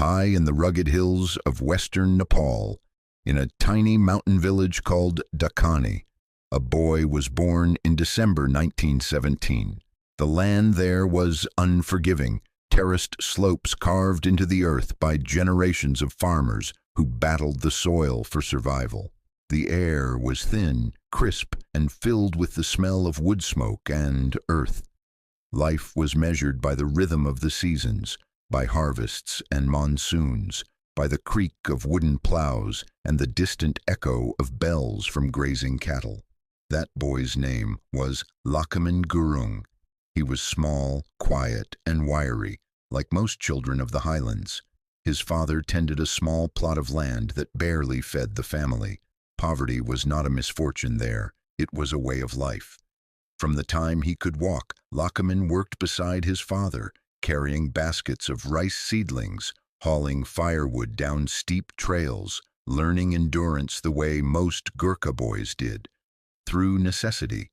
high in the rugged hills of western Nepal, in a tiny mountain village called Dakani. A boy was born in December 1917. The land there was unforgiving, terraced slopes carved into the earth by generations of farmers who battled the soil for survival. The air was thin, crisp, and filled with the smell of wood smoke and earth. Life was measured by the rhythm of the seasons, by harvests and monsoons, by the creak of wooden plows and the distant echo of bells from grazing cattle. That boy's name was Lachhiman Gurung. He was small, quiet, and wiry, like most children of the highlands. His father tended a small plot of land that barely fed the family. Poverty was not a misfortune there, it was a way of life. From the time he could walk, Lachhiman worked beside his father, carrying baskets of rice seedlings, hauling firewood down steep trails, learning endurance the way most Gurkha boys did, through necessity.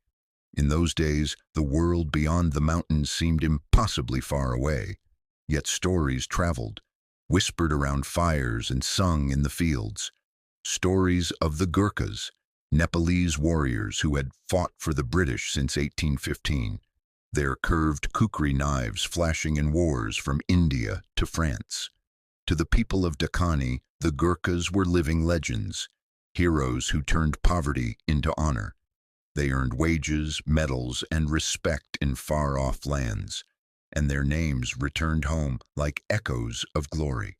In those days, the world beyond the mountains seemed impossibly far away. Yet stories traveled, whispered around fires and sung in the fields. Stories of the Gurkhas, Nepalese warriors who had fought for the British since 1815, their curved kukri knives flashing in wars from India to France. To the people of Dakani, the Gurkhas were living legends, heroes who turned poverty into honor. They earned wages, medals, and respect in far-off lands, and their names returned home like echoes of glory.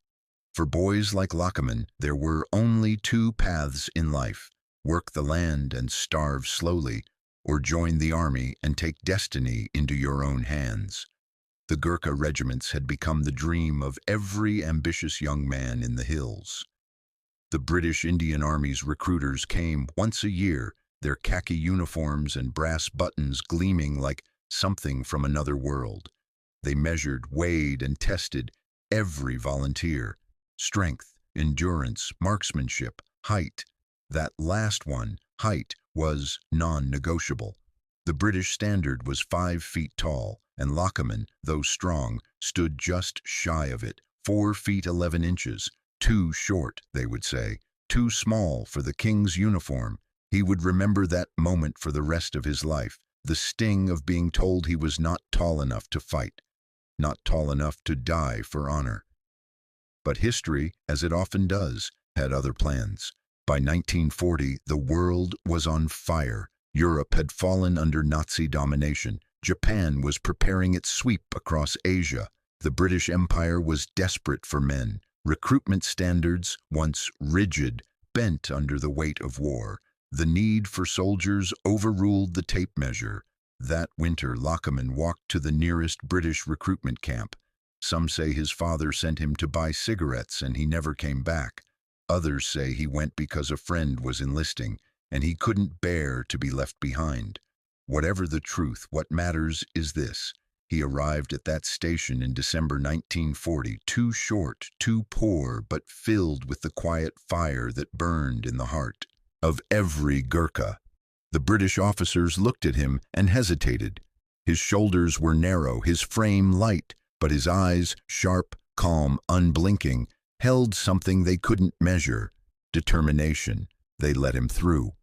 For boys like Lachhiman, there were only two paths in life: work the land and starve slowly, or join the army and take destiny into your own hands. The Gurkha regiments had become the dream of every ambitious young man in the hills. The British Indian Army's recruiters came once a year, their khaki uniforms and brass buttons gleaming like something from another world. They measured, weighed, and tested every volunteer: strength, endurance, marksmanship, height. That last one, height, was non-negotiable. The British standard was 5 feet tall, and Lachhiman, though strong, stood just shy of it, 4 feet 11 inches. Too short, they would say, too small for the king's uniform. He would remember that moment for the rest of his life, the sting of being told he was not tall enough to fight, not tall enough to die for honor. But history, as it often does, had other plans. By 1940, the world was on fire. Europe had fallen under Nazi domination. Japan was preparing its sweep across Asia. The British Empire was desperate for men. Recruitment standards, once rigid, bent under the weight of war. The need for soldiers overruled the tape measure. That winter, Lachhiman walked to the nearest British recruitment camp. Some say his father sent him to buy cigarettes and he never came back. Others say he went because a friend was enlisting and he couldn't bear to be left behind. Whatever the truth, what matters is this: he arrived at that station in December 1940, too short, too poor, but filled with the quiet fire that burned in the heart of every Gurkha. The British officers looked at him and hesitated. His shoulders were narrow, his frame light, but his eyes, sharp, calm, unblinking, held something they couldn't measure: determination. They let him through.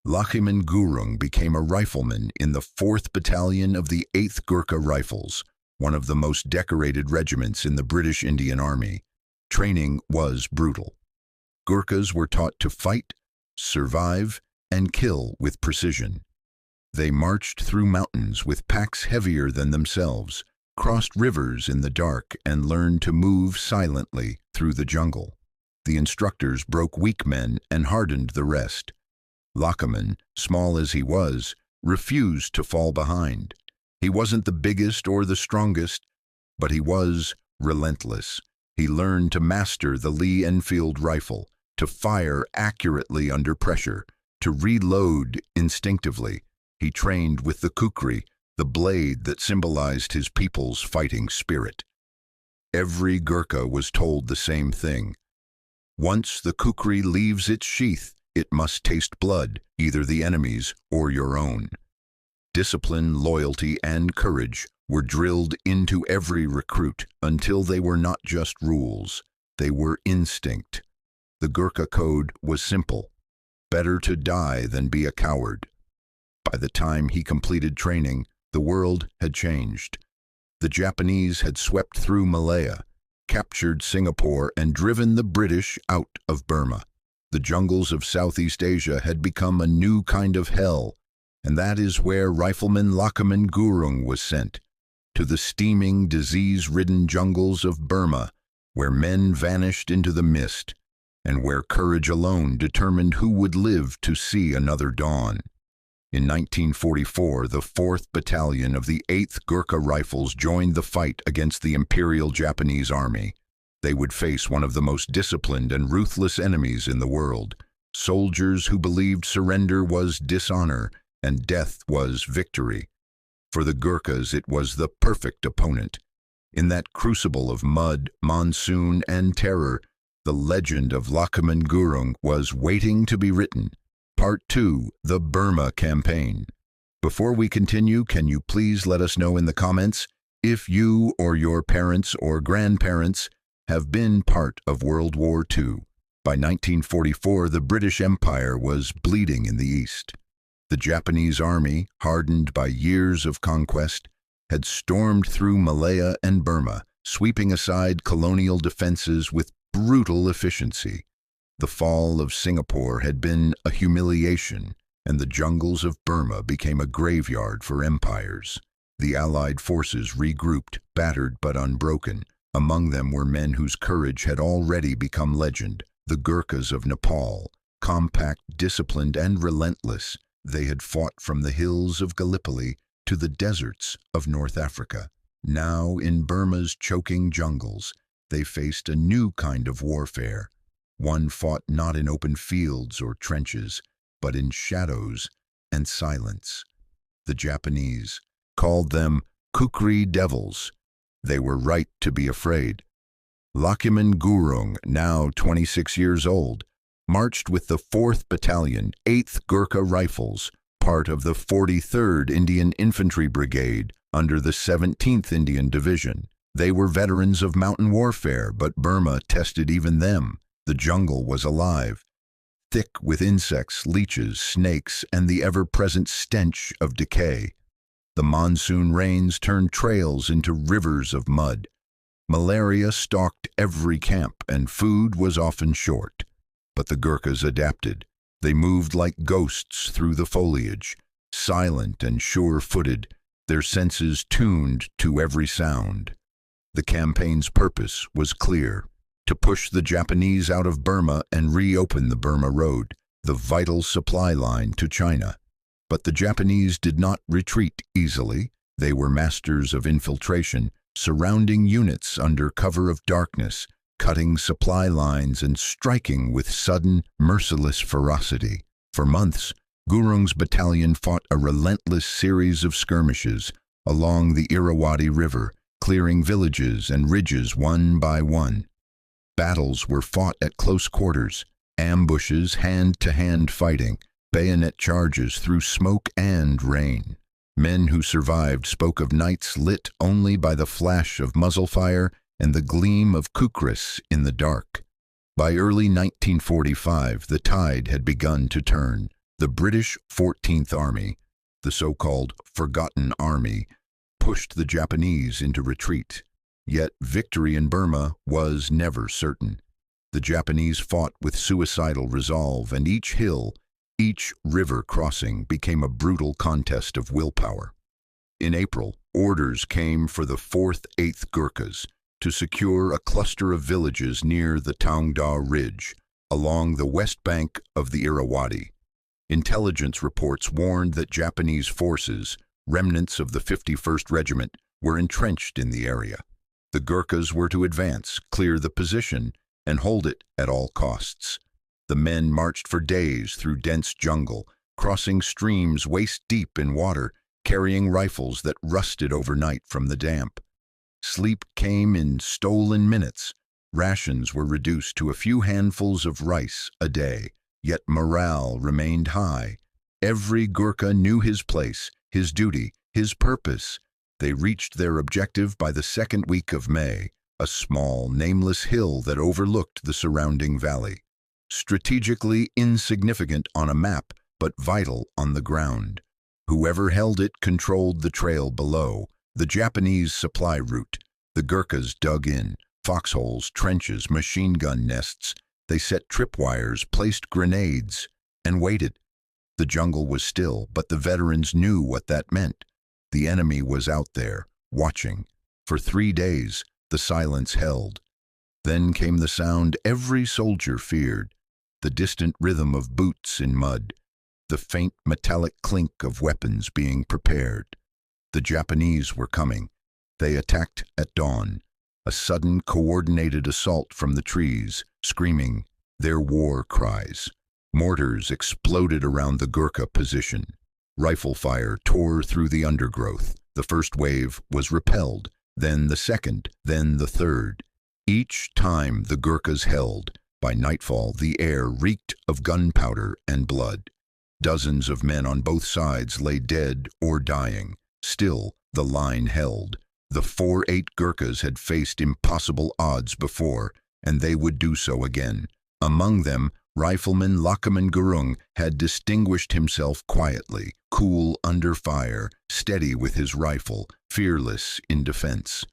Lachhiman Gurung became a rifleman in the 4th Battalion of the 8th Gurkha Rifles, one of the most decorated regiments in the British Indian Army. Training was brutal. Gurkhas were taught to fight, survive, and kill with precision. They marched through mountains with packs heavier than themselves, crossed rivers in the dark, and learned to move silently through the jungle. The instructors broke weak men and hardened the rest. Lachhiman, small as he was, refused to fall behind. He wasn't the biggest or the strongest, but he was relentless. He learned to master the Lee Enfield rifle, to fire accurately under pressure, to reload instinctively. He trained with the kukri, the blade that symbolized his people's fighting spirit. Every Gurkha was told the same thing: once the kukri leaves its sheath, it must taste blood, either the enemy's or your own. Discipline, loyalty, and courage were drilled into every recruit until they were not just rules, they were instinct. The Gurkha code was simple: better to die than be a coward. By the time he completed training, the world had changed. The Japanese had swept through Malaya, captured Singapore, and driven the British out of Burma. The jungles of Southeast Asia had become a new kind of hell, and that is where Rifleman Lachhiman Gurung was sent, to the steaming, disease-ridden jungles of Burma, where men vanished into the mist, and where courage alone determined who would live to see another dawn. In 1944, the 4th Battalion of the 8th Gurkha Rifles joined the fight against the Imperial Japanese Army. They would face one of the most disciplined and ruthless enemies in the world, soldiers who believed surrender was dishonor and death was victory. For the Gurkhas, it was the perfect opponent. In that crucible of mud, monsoon, and terror, the legend of Lachhiman Gurung was waiting to be written. Part 2, the Burma Campaign. Before we continue, can you please let us know in the comments if you or your parents or grandparents have been part of World War II. By 1944, the British Empire was bleeding in the east. The Japanese army, hardened by years of conquest, had stormed through Malaya and Burma, sweeping aside colonial defenses with brutal efficiency. The fall of Singapore had been a humiliation, and the jungles of Burma became a graveyard for empires. The Allied forces regrouped, battered but unbroken. Among them were men whose courage had already become legend, the Gurkhas of Nepal. Compact, disciplined, and relentless, they had fought from the hills of Gallipoli to the deserts of North Africa. Now, in Burma's choking jungles, they faced a new kind of warfare. One fought not in open fields or trenches, but in shadows and silence. The Japanese called them Kukri devils. They were right to be afraid. Lachhiman Gurung, now 26 years old, marched with the 4th Battalion, 8th Gurkha Rifles, part of the 43rd Indian Infantry Brigade under the 17th Indian Division. They were veterans of mountain warfare, but Burma tested even them. The jungle was alive, thick with insects, leeches, snakes, and the ever-present stench of decay. The monsoon rains turned trails into rivers of mud. Malaria stalked every camp, and food was often short. But the Gurkhas adapted. They moved like ghosts through the foliage, silent and sure-footed, their senses tuned to every sound. The campaign's purpose was clear: to push the Japanese out of Burma and reopen the Burma Road, the vital supply line to China. But the Japanese did not retreat easily. They were masters of infiltration, surrounding units under cover of darkness, cutting supply lines and striking with sudden, merciless ferocity. For months, Gurung's battalion fought a relentless series of skirmishes along the Irrawaddy River, clearing villages and ridges one by one. Battles were fought at close quarters, ambushes, hand-to-hand fighting, bayonet charges through smoke and rain. Men who survived spoke of nights lit only by the flash of muzzle fire and the gleam of kukris in the dark. By early 1945, the tide had begun to turn. The British 14th Army, the so-called Forgotten Army, pushed the Japanese into retreat. Yet victory in Burma was never certain. The Japanese fought with suicidal resolve, and each hill, each river crossing became a brutal contest of willpower. In April, orders came for the 4th 8th Gurkhas to secure a cluster of villages near the Tongda Ridge, along the west bank of the Irrawaddy. Intelligence reports warned that Japanese forces, remnants of the 51st Regiment, were entrenched in the area. The Gurkhas were to advance, clear the position, and hold it at all costs. The men marched for days through dense jungle, crossing streams waist-deep in water, carrying rifles that rusted overnight from the damp. Sleep came in stolen minutes. Rations were reduced to a few handfuls of rice a day, yet morale remained high. Every Gurkha knew his place, his duty, his purpose. They reached their objective by the second week of May, a small, nameless hill that overlooked the surrounding valley. Strategically insignificant on a map, but vital on the ground. Whoever held it controlled the trail below, the Japanese supply route. The Gurkhas dug in, foxholes, trenches, machine gun nests. They set tripwires, placed grenades, and waited. The jungle was still, but the veterans knew what that meant. The enemy was out there, watching. For 3 days, the silence held. Then came the sound every soldier feared, the distant rhythm of boots in mud, the faint metallic clink of weapons being prepared. The Japanese were coming. They attacked at dawn, a sudden coordinated assault from the trees, screaming their war cries. Mortars exploded around the Gurkha position. Rifle fire tore through the undergrowth. The first wave was repelled, then the second, then the third. Each time the Gurkhas held. By nightfall, the air reeked of gunpowder and blood. Dozens of men on both sides lay dead or dying. Still, the line held. The 4-8 Gurkhas had faced impossible odds before, and they would do so again. Among them, Rifleman Lachhiman Gurung had distinguished himself quietly, cool under fire, steady with his rifle, fearless in defense.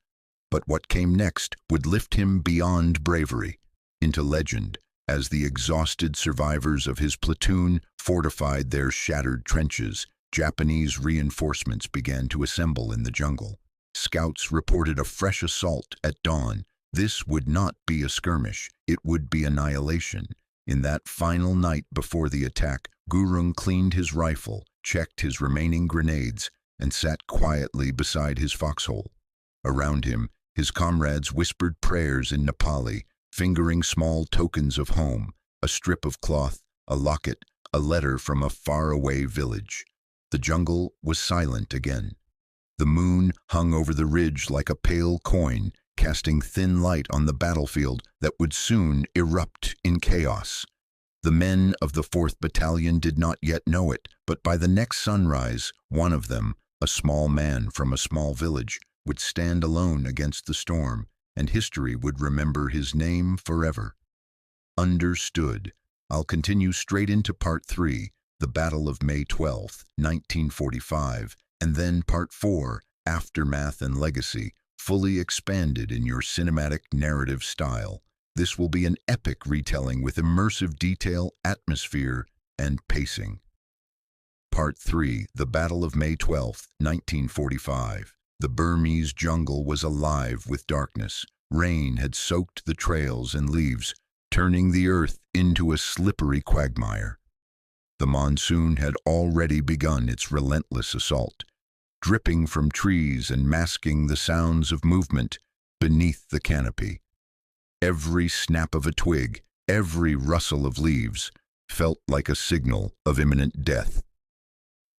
But what came next would lift him beyond bravery, into legend, as the exhausted survivors of his platoon fortified their shattered trenches. Japanese reinforcements began to assemble in the jungle. Scouts reported a fresh assault at dawn. This would not be a skirmish, it would be annihilation. In that final night before the attack, Gurung cleaned his rifle, checked his remaining grenades, and sat quietly beside his foxhole. Around him, his comrades whispered prayers in Nepali, fingering small tokens of home, a strip of cloth, a locket, a letter from a faraway village. The jungle was silent again. The moon hung over the ridge like a pale coin, casting thin light on the battlefield that would soon erupt in chaos. The men of the 4th Battalion did not yet know it, but by the next sunrise, one of them, a small man from a small village, would stand alone against the storm, and history would remember his name forever. Understood. I'll continue straight into Part 3, the Battle of May 12, 1945, and then Part 4, Aftermath and Legacy, fully expanded in your cinematic narrative style. This will be an epic retelling with immersive detail, atmosphere, and pacing. Part 3, the Battle of May 12, 1945. The Burmese jungle was alive with darkness. Rain had soaked the trails and leaves, turning the earth into a slippery quagmire. The monsoon had already begun its relentless assault, dripping from trees and masking the sounds of movement beneath the canopy. Every snap of a twig, every rustle of leaves, felt like a signal of imminent death.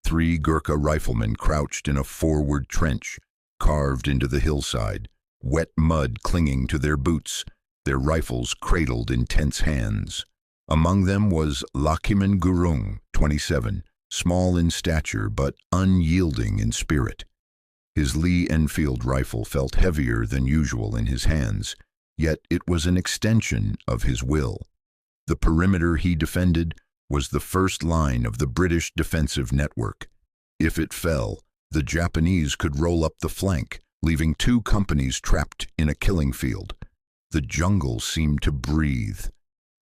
3 Gurkha riflemen crouched in a forward trench, carved into the hillside, wet mud clinging to their boots, their rifles cradled in tense hands. Among them was Lachhiman Gurung, 27, small in stature but unyielding in spirit. His Lee Enfield rifle felt heavier than usual in his hands, yet it was an extension of his will. The perimeter he defended was the first line of the British defensive network. If it fell, the Japanese could roll up the flank, leaving 2 companies trapped in a killing field. The jungle seemed to breathe.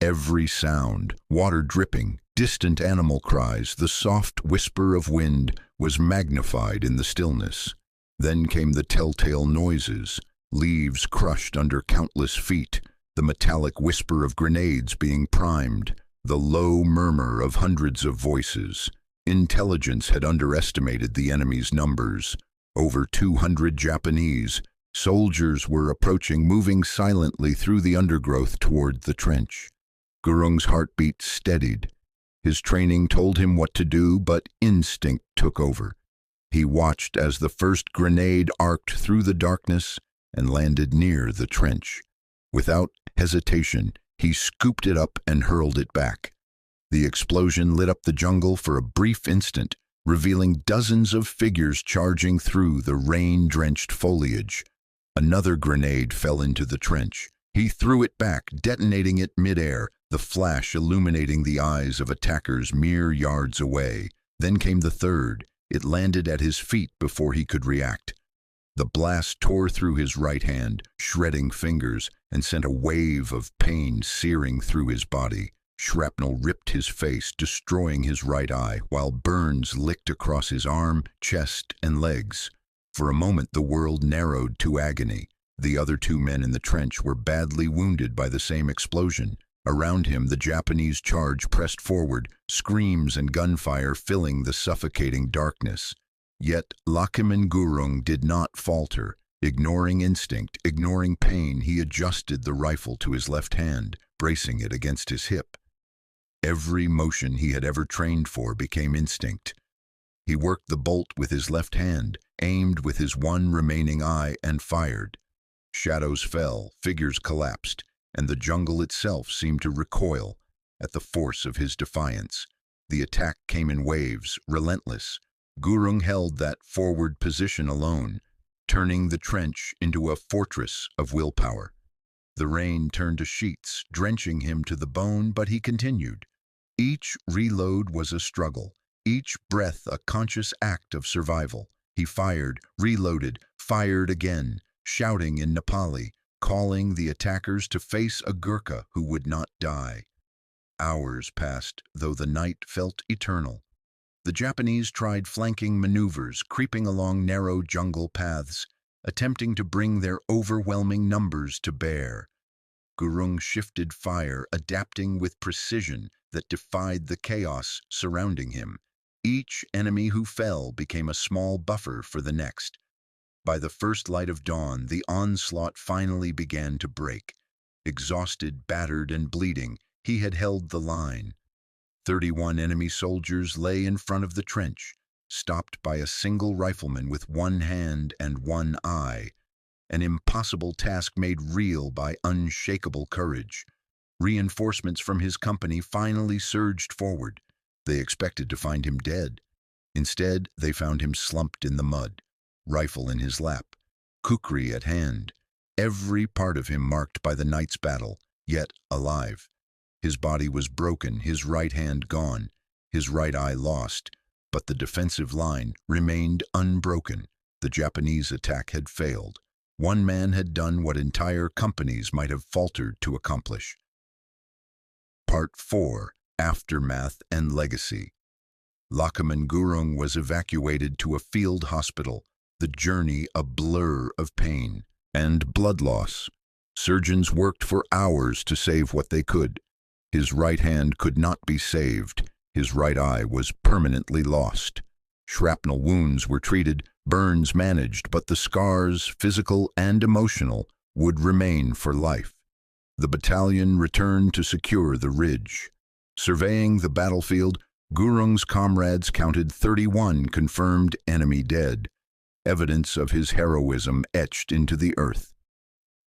Every sound, water dripping, distant animal cries, the soft whisper of wind was magnified in the stillness. Then came the telltale noises, leaves crushed under countless feet, the metallic whisper of grenades being primed, the low murmur of hundreds of voices. Intelligence had underestimated the enemy's numbers. Over 200 Japanese soldiers were approaching, moving silently through the undergrowth toward the trench. Gurung's heartbeat steadied. His training told him what to do, but instinct took over. He watched as the first grenade arced through the darkness and landed near the trench. Without hesitation, he scooped it up and hurled it back. The explosion lit up the jungle for a brief instant, revealing dozens of figures charging through the rain-drenched foliage. Another grenade fell into the trench. He threw it back, detonating it mid-air, the flash illuminating the eyes of attackers mere yards away. Then came the third. It landed at his feet before he could react. The blast tore through his right hand, shredding fingers, and sent a wave of pain searing through his body. Shrapnel ripped his face, destroying his right eye, while burns licked across his arm, chest, and legs. For a moment the world narrowed to agony. The other two men in the trench were badly wounded by the same explosion. Around him the Japanese charge pressed forward, screams and gunfire filling the suffocating darkness. Yet Lachhiman Gurung did not falter. Ignoring instinct, ignoring pain, he adjusted the rifle to his left hand, bracing it against his hip. Every motion he had ever trained for became instinct. He worked the bolt with his left hand, aimed with his one remaining eye, and fired. Shadows fell, figures collapsed, and the jungle itself seemed to recoil at the force of his defiance. The attack came in waves, relentless. Gurung held that forward position alone, turning the trench into a fortress of willpower. The rain turned to sheets, drenching him to the bone, but he continued. Each reload was a struggle, each breath a conscious act of survival. He fired, reloaded, fired again, shouting in Nepali, calling the attackers to face a Gurkha who would not die. Hours passed, though the night felt eternal. The Japanese tried flanking maneuvers, creeping along narrow jungle paths, attempting to bring their overwhelming numbers to bear. Gurung shifted fire, adapting with precision that defied the chaos surrounding him. Each enemy who fell became a small buffer for the next. By the first light of dawn, the onslaught finally began to break. Exhausted, battered, and bleeding, he had held the line. 31 enemy soldiers lay in front of the trench, stopped by a single rifleman with one hand and one eye, an impossible task made real by unshakable courage. Reinforcements from his company finally surged forward. They expected to find him dead. Instead, they found him slumped in the mud, rifle in his lap, kukri at hand, every part of him marked by the night's battle, yet alive. His body was broken, his right hand gone, his right eye lost, but the defensive line remained unbroken. The Japanese attack had failed. One man had done what entire companies might have faltered to accomplish. Part 4. Aftermath and Legacy. Lachhiman Gurung was evacuated to a field hospital, the journey a blur of pain and blood loss. Surgeons worked for hours to save what they could. His right hand could not be saved. His right eye was permanently lost. Shrapnel wounds were treated, burns managed, but the scars, physical and emotional, would remain for life. The battalion returned to secure the ridge. Surveying the battlefield, Gurung's comrades counted 31 confirmed enemy dead, evidence of his heroism etched into the earth.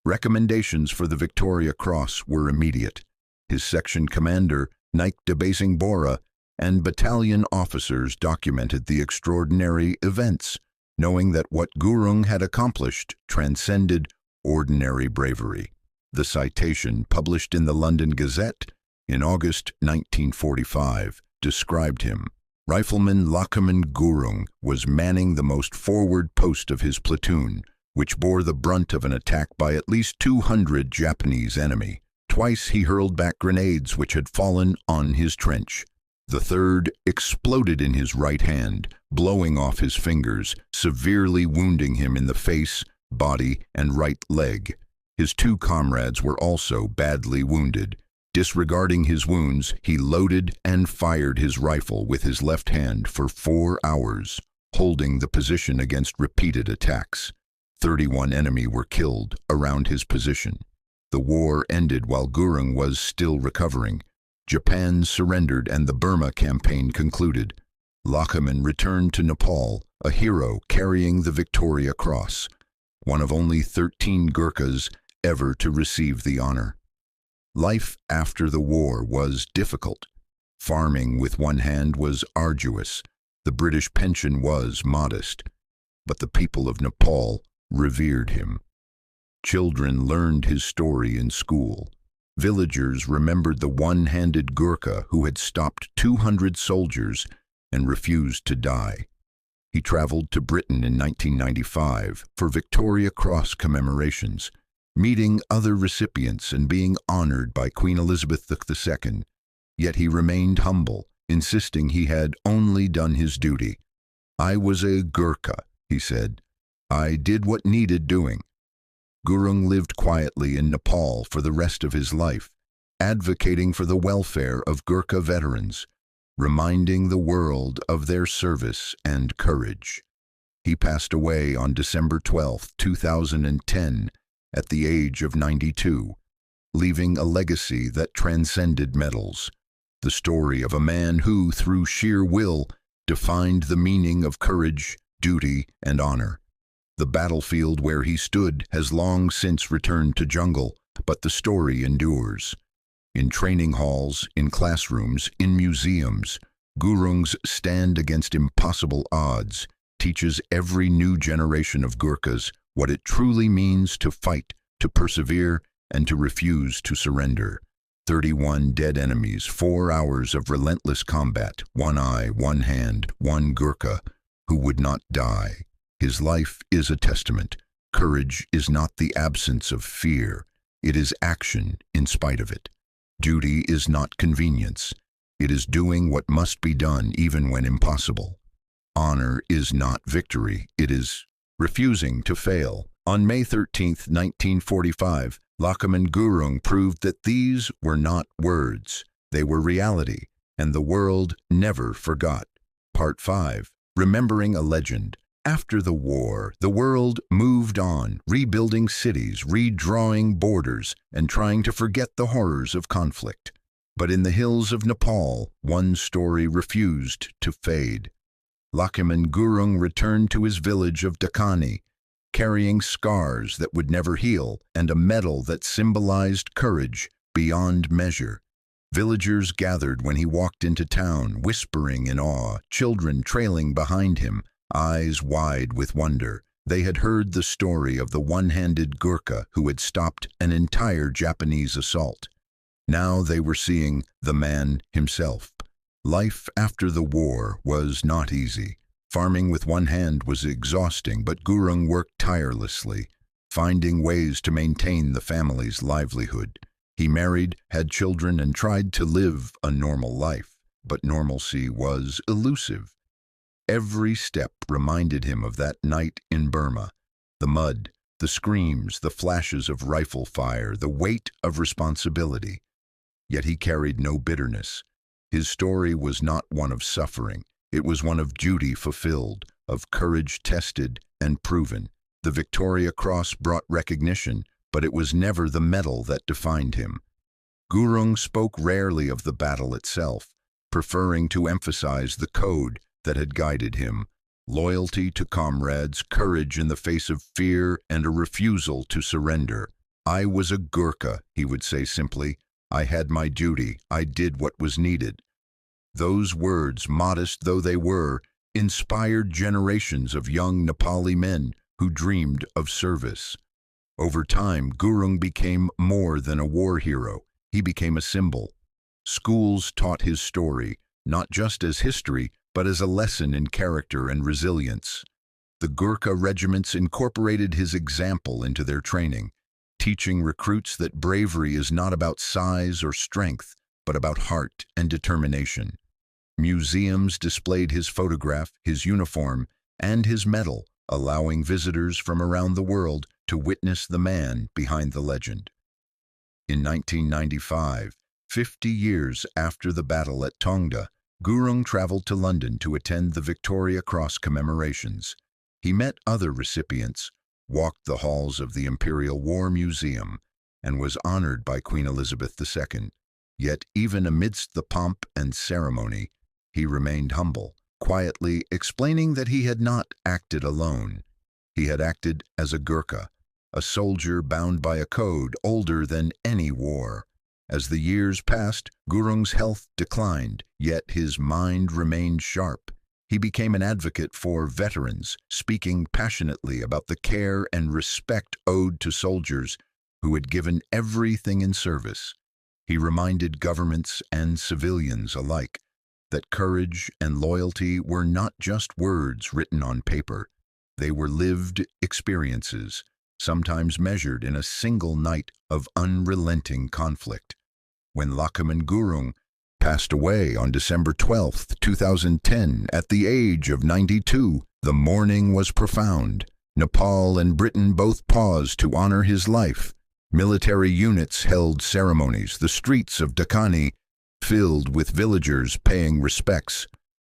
Recommendations for the Victoria Cross were immediate. His section commander, Naik Debasing Bora, and battalion officers documented the extraordinary events, knowing that what Gurung had accomplished transcended ordinary bravery. The citation, published in the London Gazette in August 1945, described him. Rifleman Lachhiman Gurung was manning the most forward post of his platoon, which bore the brunt of an attack by at least 200 Japanese enemy. Twice he hurled back grenades which had fallen on his trench. The third exploded in his right hand, blowing off his fingers, severely wounding him in the face, body, and right leg. His two comrades were also badly wounded. Disregarding his wounds, he loaded and fired his rifle with his left hand for 4 hours, holding the position against repeated attacks. 31 enemy were killed around his position. The war ended while Gurung was still recovering. Japan surrendered and the Burma campaign concluded. Lachhiman returned to Nepal, a hero carrying the Victoria Cross, one of only 13 Gurkhas ever to receive the honor. Life after the war was difficult. Farming with one hand was arduous. The British pension was modest, but the people of Nepal revered him. Children learned his story in school. Villagers remembered the one-handed Gurkha who had stopped 200 soldiers and refused to die. He traveled to Britain in 1995 for Victoria Cross commemorations, meeting other recipients and being honored by Queen Elizabeth II. Yet he remained humble, insisting he had only done his duty. "I was a Gurkha," he said. "I did what needed doing." Gurung lived quietly in Nepal for the rest of his life, advocating for the welfare of Gurkha veterans, reminding the world of their service and courage. He passed away on December 12, 2010, at the age of 92, leaving a legacy that transcended medals. The story of a man who, through sheer will, defined the meaning of courage, duty, and honor. The battlefield where he stood has long since returned to jungle, but the story endures. In training halls, in classrooms, in museums, Gurung's stand against impossible odds teaches every new generation of Gurkhas what it truly means to fight, to persevere, and to refuse to surrender. 31 dead enemies, 4 hours of relentless combat, one eye, one hand, one Gurkha who would not die. His life is a testament. Courage is not the absence of fear. It is action in spite of it. Duty is not convenience. It is doing what must be done even when impossible. Honor is not victory. It is refusing to fail. On May 13, 1945, Lachhiman Gurung proved that these were not words. They were reality, and the world never forgot. Part 5. Remembering a Legend. After the war, the world moved on, rebuilding cities, redrawing borders, and trying to forget the horrors of conflict. But in the hills of Nepal, one story refused to fade. Lachhiman Gurung returned to his village of Dakani, carrying scars that would never heal and a medal that symbolized courage beyond measure. Villagers gathered when he walked into town, whispering in awe, children trailing behind him, eyes wide with wonder. They had heard the story of the one-handed Gurkha who had stopped an entire Japanese assault. Now they were seeing the man himself. Life after the war was not easy. Farming with one hand was exhausting, but Gurung worked tirelessly, finding ways to maintain the family's livelihood. He married, had children, and tried to live a normal life, but normalcy was elusive. Every step reminded him of that night in Burma. The mud, the screams, the flashes of rifle fire, the weight of responsibility. Yet he carried no bitterness. His story was not one of suffering. It was one of duty fulfilled, of courage tested and proven. The Victoria Cross brought recognition, but it was never the medal that defined him. Gurung spoke rarely of the battle itself, preferring to emphasize the code that had guided him: loyalty to comrades, courage in the face of fear, and a refusal to surrender. "I was a Gurkha," he would say simply. "I had my duty. I did what was needed." Those words, modest though they were, inspired generations of young Nepali men who dreamed of service. Over time, Gurung became more than a war hero. He became a symbol. Schools taught his story, not just as history, but as a lesson in character and resilience. The Gurkha regiments incorporated his example into their training, teaching recruits that bravery is not about size or strength, but about heart and determination. Museums displayed his photograph, his uniform, and his medal, allowing visitors from around the world to witness the man behind the legend. In 1995, 50 years after the battle at Tongda, Gurung traveled to London to attend the Victoria Cross commemorations. He met other recipients, walked the halls of the Imperial War Museum, and was honored by Queen Elizabeth II. Yet even amidst the pomp and ceremony, he remained humble, quietly explaining that he had not acted alone. He had acted as a Gurkha, a soldier bound by a code older than any war. As the years passed, Gurung's health declined, yet his mind remained sharp. He became an advocate for veterans, speaking passionately about the care and respect owed to soldiers who had given everything in service. He reminded governments and civilians alike that courage and loyalty were not just words written on paper. They were lived experiences, sometimes measured in a single night of unrelenting conflict. When Lachhiman Gurung passed away on December 12, 2010, at the age of 92, the mourning was profound. Nepal and Britain both paused to honor his life. Military units held ceremonies, the streets of Dakhani filled with villagers paying respects.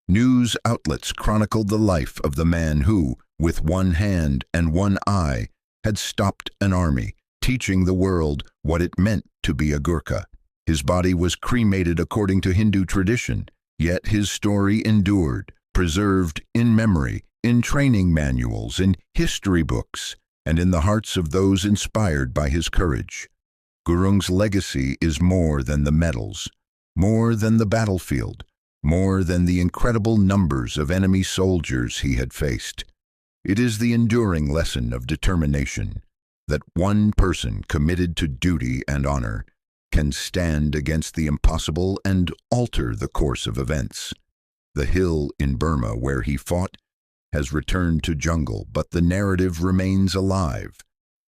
News outlets chronicled the life of the man who, with one hand and one eye, had stopped an army, teaching the world what it meant to be a Gurkha. His body was cremated according to Hindu tradition, yet his story endured, preserved in memory, in training manuals, in history books, and in the hearts of those inspired by his courage. Gurung's legacy is more than the medals, more than the battlefield, more than the incredible numbers of enemy soldiers he had faced. It is the enduring lesson of determination, that one person committed to duty and honor can stand against the impossible and alter the course of events. The hill in Burma where he fought has returned to jungle, but the narrative remains alive,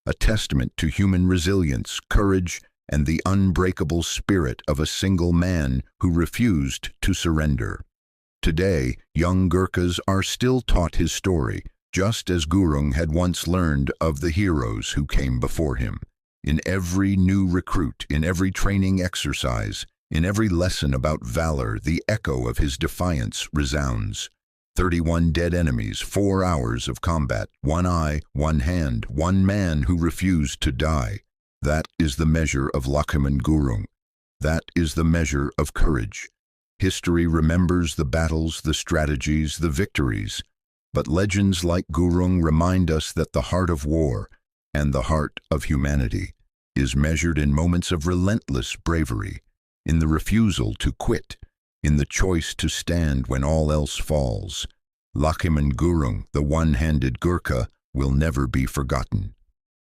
a testament to human resilience, courage, and the unbreakable spirit of a single man who refused to surrender. Today, young Gurkhas are still taught his story, just as Gurung had once learned of the heroes who came before him. In every new recruit, in every training exercise, in every lesson about valor, the echo of his defiance resounds. 31 dead enemies, 4 hours of combat, 1 eye, 1 hand, 1 man who refused to die. That is the measure of Lachhiman Gurung. That is the measure of courage. History remembers the battles, the strategies, the victories. But legends like Gurung remind us that the heart of war and the heart of humanity is measured in moments of relentless bravery, in the refusal to quit, in the choice to stand when all else falls. Lachhiman Gurung, the one-handed Gurkha, will never be forgotten.